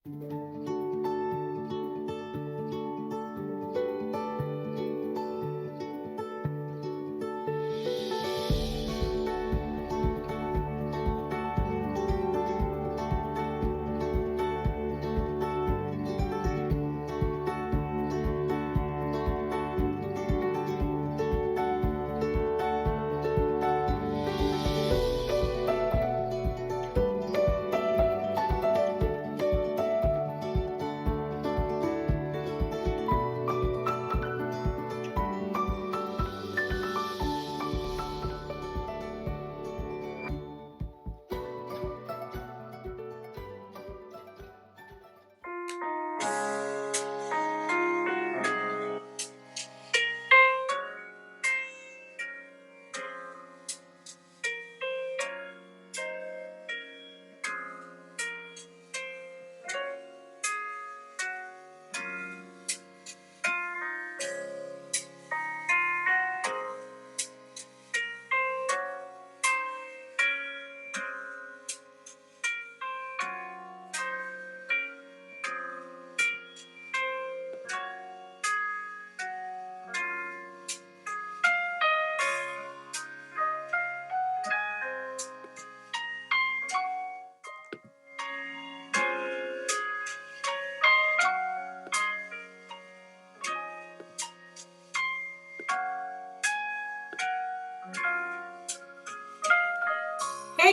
Hey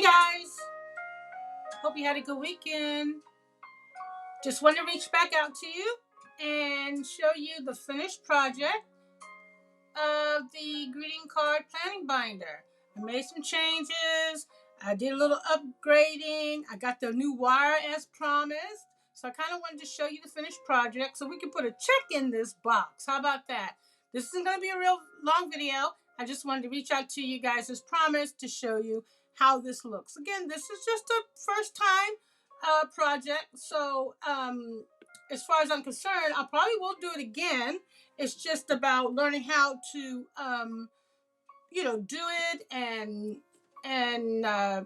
guys, hope you had a good weekend. Just want to reach back out to you and show you the finished project of the greeting card planning binder. I made some changes. I did a little upgrading. I got the new wire as promised. So I kind of wanted to show you the finished project so we can put a check in this box. How about that? This isn't going to be a real long video. I just wanted to reach out to you guys as promised to show you how this looks. Again, this is just a first time project. So as far as I'm concerned, I probably will do it again. It's just about learning how to do it and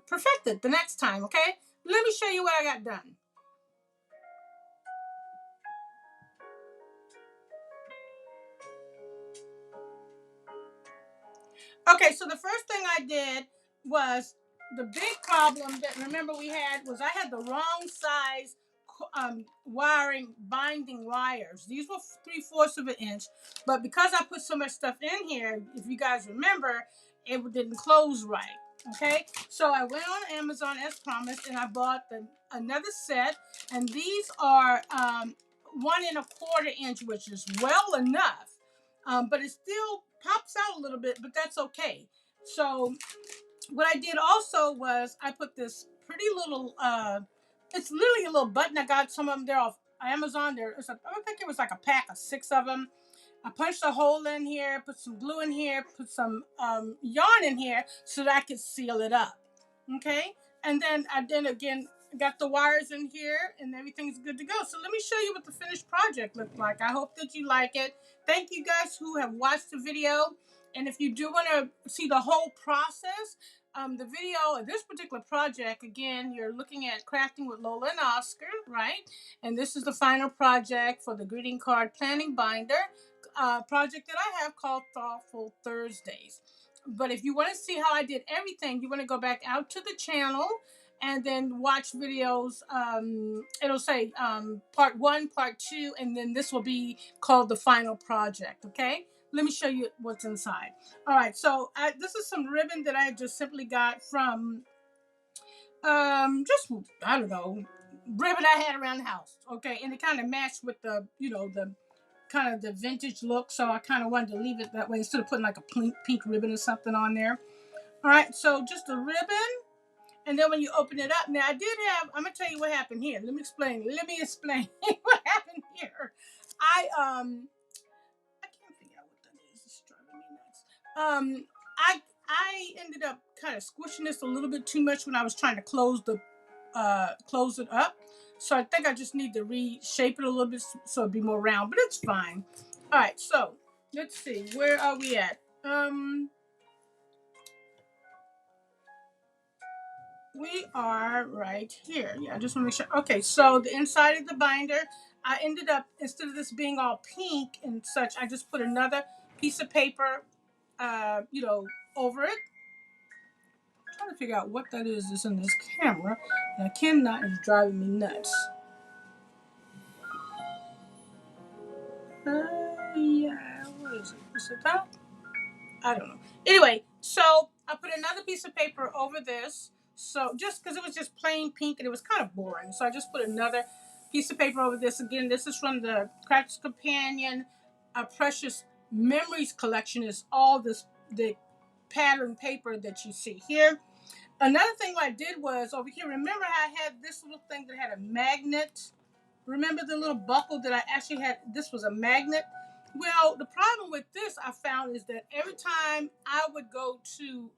perfect it the next time. Okay, let me show you what I got done. Okay, so the first thing I did was the big problem that remember we had was I had the wrong size wiring binding wires. These were 3/4 of an inch, but because I put so much stuff in here, if you guys remember, it didn't close right. Okay, so I went on Amazon as promised, and I bought another set, and these are 1 1/4 inch, which is well enough, but it still pops out a little bit, but that's okay. So what I did also was I put this pretty little it's literally a little button. I got some of them there off Amazon. I think it was like a pack of 6 of them. I punched a hole in here, put some glue in here, put some yarn in here so that I could seal it up. Okay, and then I then again got the wires in here and everything's good to go. So let me show you what the finished project looked like. I hope that you like it. Thank you guys who have watched the video. And if you do want to see the whole process, the video of this particular project, again, you're looking at Crafting with Lola and Oscar, right? And this is the final project for the greeting card planning binder project that I have called Thoughtful Thursdays. But if you want to see how I did everything, you want to go back out to the channel and then watch videos. It'll say part 1, part 2, and then this will be called the final project, okay? Let me show you what's inside. All right, so this is some ribbon that I just simply got from just, I don't know, ribbon I had around the house, okay? And it kind of matched with the kind of the vintage look, so I kind of wanted to leave it that way instead of putting like a pink ribbon or something on there. All right, so just a ribbon, and then when you open it up, now I'm gonna tell you what happened here. Let me explain what happened here. I can't figure out what that is. It's driving me nuts. I ended up kind of squishing this a little bit too much when I was trying to close it up. So I think I just need to reshape it a little bit so it'd be more round, but it's fine. All right, so let's see, where are we at? We are right here. Yeah, I just want to make sure. Okay, so the inside of the binder, I ended up, instead of this being all pink and such, I just put another piece of paper, you know, over it. I'm trying to figure out what that is that's in this camera, and I cannot, it's driving me nuts. Yeah, what is it? Is it that? I don't know. Anyway, so I put another piece of paper over this. So just because it was just plain pink and it was kind of boring. So I just put another piece of paper over this. Again, this is from the Crafts Companion Precious Memories collection. Is all this the pattern paper that you see here. Another thing I did was over here, remember how I had this little thing that had a magnet? Remember the little buckle that I actually had? This was a magnet. Well, the problem with this I found is that every time I would go to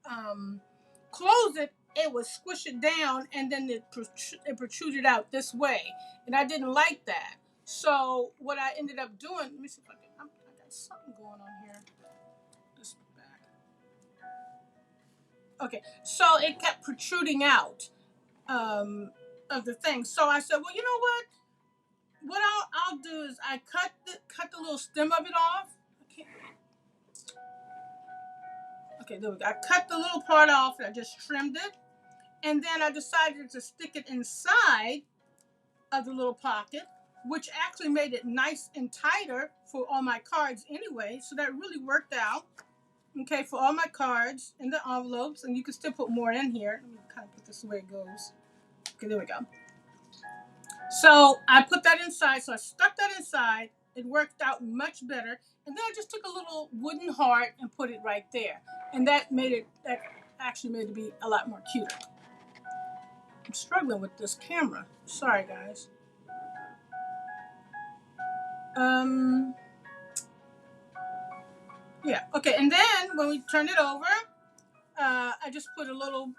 close it, it would squish it down and then it protruded out this way. And I didn't like that. So what I ended up doing, let me see if I can, I got something going on here. This back. Okay, so it kept protruding out of the thing. So I said, well, you know what I'll do is I cut the little stem of it off. Okay, there we go. I cut the little part off and I just trimmed it. And then I decided to stick it inside of the little pocket, which actually made it nice and tighter for all my cards anyway. So that really worked out. Okay, for all my cards in the envelopes. And you can still put more in here. Let me kind of put this the way it goes. Okay, there we go. So I put that inside. So I stuck that inside. It worked out much better. And then I just took a little wooden heart and put it right there. And that actually made it be a lot more cuter. I'm struggling with this camera. Sorry, guys. Yeah. Okay. And then when we turn it over, I just put a little.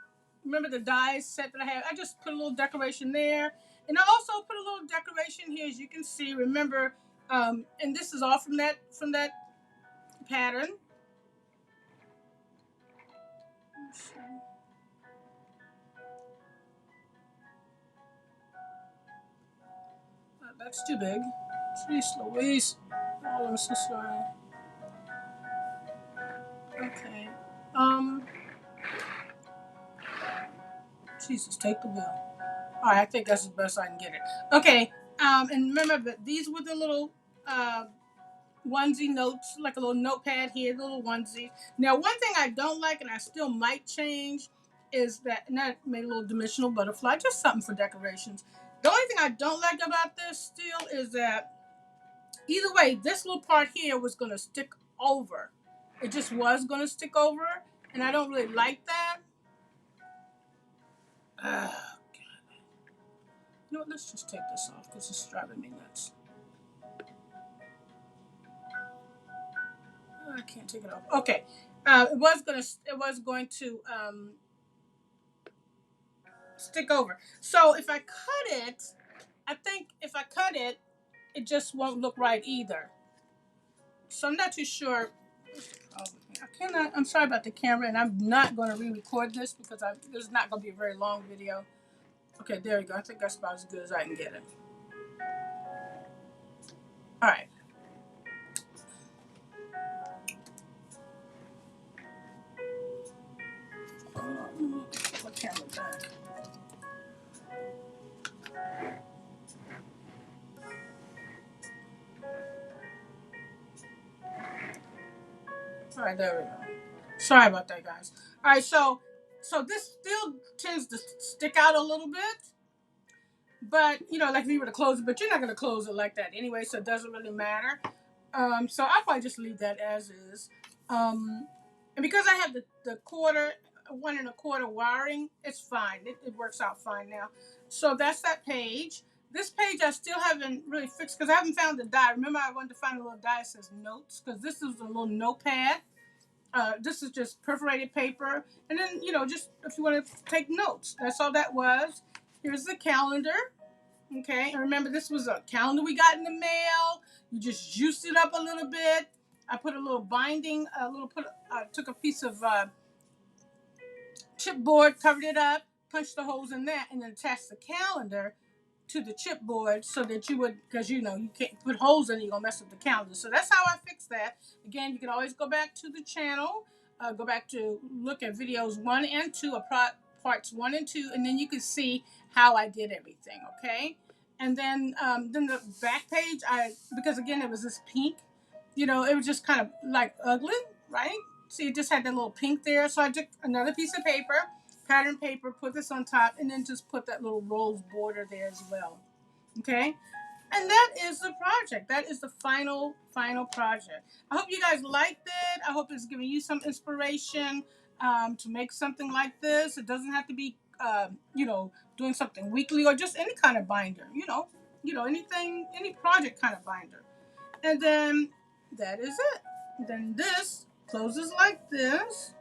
Remember the die set that I had? I just put a little decoration there, and I also put a little decoration here, as you can see. Remember, and this is all from that pattern. That's too big. Jeez Louise. Oh, I'm so sorry. Okay. Jesus, take the wheel. All right, I think that's the best I can get it. Okay. And remember that these were the little uh, onesie notes, like a little notepad here, little onesie. Now, one thing I don't like, and I still might change, is that, not made a little dimensional butterfly, just something for decorations. The only thing I don't like about this still is that either way, this little part here was going to stick over. It just was going to stick over, and I don't really like that. Uh, you know what? Let's just take this off because it's driving me nuts. I can't take it off. Okay, it was going to stick over. So if I cut it, I think if I cut it, it just won't look right either. So I'm not too sure. I cannot. I'm sorry about the camera, and I'm not going to re-record this because this is not going to be a very long video. Okay, there we go. I think that's about as good as I can get it. All right. Put my camera back. All right, there we go. Sorry about that, guys. All right, so this still tends to stick out a little bit, but like if you were to close it, but you're not going to close it like that anyway, so it doesn't really matter. So I'll probably just leave that as is. And because I have the quarter, 1 1/4 wiring, it's fine. It works out fine now. So that's that page. This page I still haven't really fixed because I haven't found the die. Remember, I wanted to find a little die that says notes because this is a little notepad. This is just perforated paper, and then just if you want to take notes, that's all that was. Here's the calendar. Okay, and remember this was a calendar we got in the mail. You just juiced it up a little bit. I put a little binding, took a piece of chipboard, covered it up, punch the holes in that, and then attach the calendar to the chipboard so that you would, because you know you can't put holes in it, you're gonna mess up the calendar. So that's how I fixed that. Again, you can always go back to the channel, go back to look at videos 1 and 2, or parts 1 and 2, and then you can see how I did everything. Okay, and then the back page, because again it was this pink, you know, it was just kind of like ugly, right? See, it just had that little pink there. So I took another piece of paper, pattern paper, put this on top, and then just put that little rose border there as well. Okay? And that is the project. That is the final project. I hope you guys liked it. I hope it's giving you some inspiration to make something like this. It doesn't have to be, you know, doing something weekly, or just any kind of binder. Anything, any project kind of binder. And then that is it. Then this closes like this.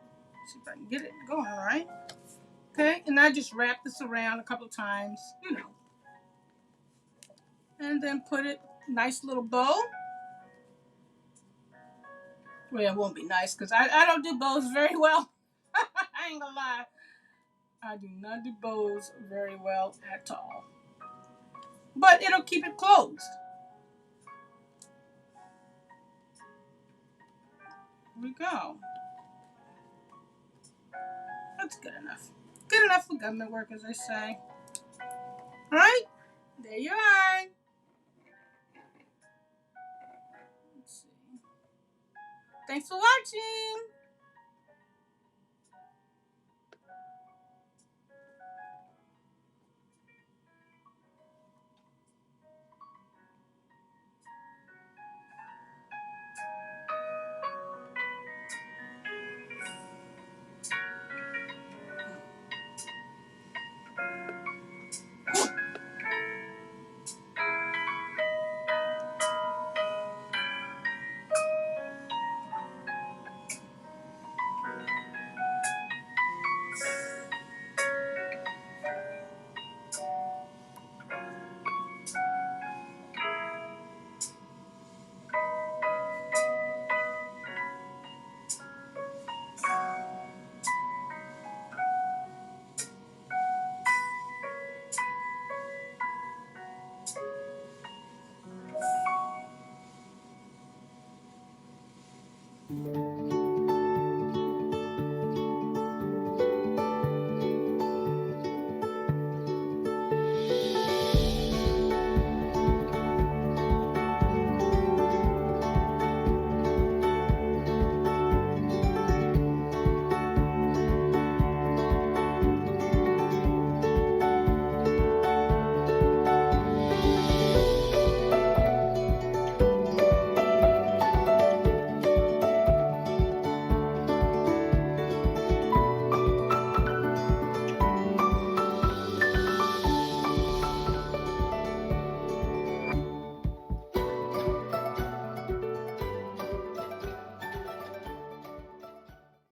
See if I can get it going right. Okay, and I just wrap this around a couple of times, and then put it nice little bow. Well, it won't be nice because I don't do bows very well. I ain't gonna lie. I do not do bows very well at all. But it'll keep it closed. Here we go. That's good enough. Good enough for government work, as they say. All right, there you are. Let's see. Thanks for watching.